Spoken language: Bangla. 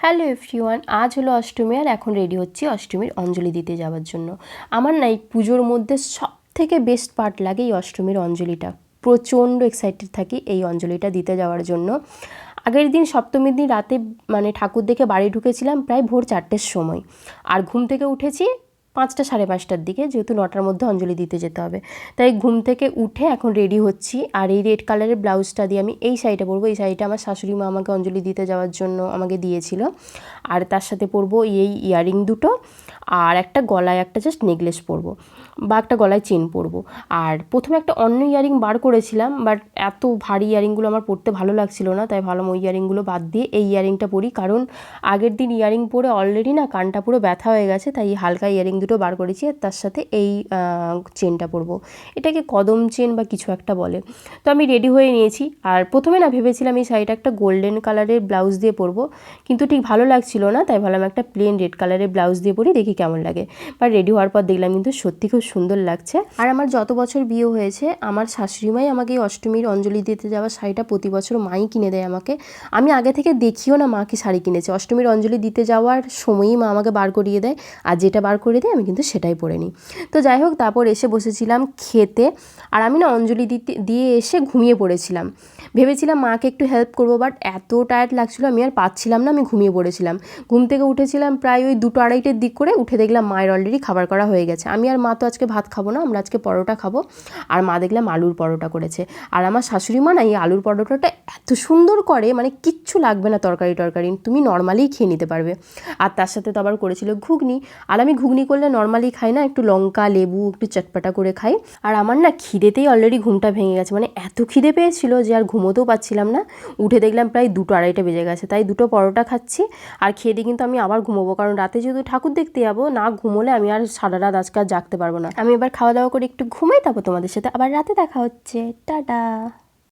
হ্যালো এভরিওয়ান, আজ হলো অষ্টমী আর এখন রেডি হচ্ছি অষ্টমীর অঞ্জলি দিতে যাওয়ার জন্য। আমার না এই পুজোর মধ্যে সবথেকে বেস্ট পার্ট লাগে এই অষ্টমীর অঞ্জলিটা। প্রচণ্ড এক্সাইটেড থাকি এই অঞ্জলিটা দিতে যাওয়ার জন্য। আগের দিন সপ্তমীর দিন রাতে ঠাকুর দেখে বাড়ি ঢুকেছিলাম প্রায় ভোর 4টের সময়, আর ঘুম থেকে উঠেছি 5টা সাড়ে 5টার দিকে, যেহেতু 9টার মধ্যে অঞ্জলি দিতে যেতে হবে। তাই ঘুম থেকে উঠে এখন রেডি হচ্ছি। আর এই রেড কালারের ব্লাউজটা দিয়ে আমি এই শাড়িটা পরবো। এই শাড়িটা আমার শাশুড়ি মা আমাকে অঞ্জলি দিতে যাওয়ার জন্য আমাকে দিয়েছিল। আর তার সাথে পরবো এই ইয়ারিং দুটো, আর একটা গলায় একটা জাস্ট নেকলেস পরবো বা একটা গলায় চেন পরবো। আর প্রথমে একটা অন্য ইয়ারিং বার করেছিলাম, বাট এত ভারী ইয়ারিংগুলো আমার পরতে ভালো লাগছিল না, তাই ভাবলাম ওই ইয়ারিংগুলো বাদ দিয়ে এই ইয়ারিংটা পরি। কারণ আগের দিন ইয়ারিং পরে অলরেডি না কানটা পুরো ব্যথা হয়ে গেছে, তাই হালকা ইয়ারিং দুটো বার করেছি। আর তার সাথে এই চেনটা পরবো, এটাকে কদম চেন বা কিছু একটা বলে। তো আমি রেডি হয়ে নিয়েছি। আর প্রথমে না ভেবেছিলাম এই শাড়িটা একটা গোল্ডেন কালারের ব্লাউজ দিয়ে পরবো, কিন্তু ঠিক ভালো লাগছিল না, তাই ভাবলাম একটা প্লেন রেড কালারের ব্লাউজ দিয়ে পরি, দেখি কেমন লাগে। বাট রেডি হওয়ার পর দেখলাম কিন্তু সত্যি খুব সুন্দর লাগছে। আর আমার যত বছর বিয়ে হয়েছে, আমার শাশুড়ি মাই আমাকে এই অষ্টমীর অঞ্জলি দিতে যাওয়া শাড়িটা প্রতি বছর মাই কিনে দেয় আমাকে। আমি আগে থেকে দেখিও না মা কি শাড়ি কিনেছে, অষ্টমীর অঞ্জলি দিতে যাওয়ার সময়ই মা আমাকে বার করিয়ে দেয়, আর যেটা বার করে দেয় আমি কিন্তু সেটাই পরে নিই। তো যাই হোক, তারপর এসে বসেছিলাম খেতে। আর আমি না অঞ্জলি দিয়ে এসে ঘুমিয়ে পড়েছিলাম। ভেবেছিলাম মাকে একটু হেল্প করবো, বাট এত টায়ার্ড লাগছিলো আমি আর পাচ্ছিলাম না, আমি ঘুমিয়ে পড়েছিলাম। ঘুম থেকে উঠেছিলাম প্রায় ওই 2টো 2:30টার দিক করে, উঠে দেখলাম মায়ের অলরেডি খাবার করা হয়ে গেছে। আমি আর মা তো আজকে ভাত খাবো না, আমরা আজকে পরোটা খাবো। আর মা দেখলাম আলুর পরোটা করেছে। আর আমার শাশুড়ি মা না এই আলুর পরোটাটা এত সুন্দর করে, মানে কিচ্ছু লাগবে না তরকারি তুমি নর্মালিই খেয়ে নিতে পারবে। আর তার সাথে তো আবার করেছিল ঘুগনি। আর আমি ঘুগনি করলে নর্মালি খাই না, একটু লঙ্কা লেবু একটু চটপাটা করে খাই। আর আমার না খিদেতেই অলরেডি ঘুমটা ভেঙে গেছে, মানে এত খিদে পেয়েছিল যে আর ঘুমোতেও পাচ্ছিলাম না। উঠে দেখলাম প্রায় 2টো 2:30টা বেজে গেছে, তাই 2টো পরোটা খাচ্ছি। আর খেয়ে দিয়ে কিন্তু আমি আবার ঘুমোবো, কারণ রাতে যেহেতু ঠাকুর দেখতে যাবো, না ঘুমোলে আমি আর সারা রাত আজকে আর জাগতে পারবো না। আমি এবার খাওয়া দাওয়া করে একটু ঘুমাই, তারপর তোমাদের সাথে আবার রাতে দেখা হচ্ছে। টাটা।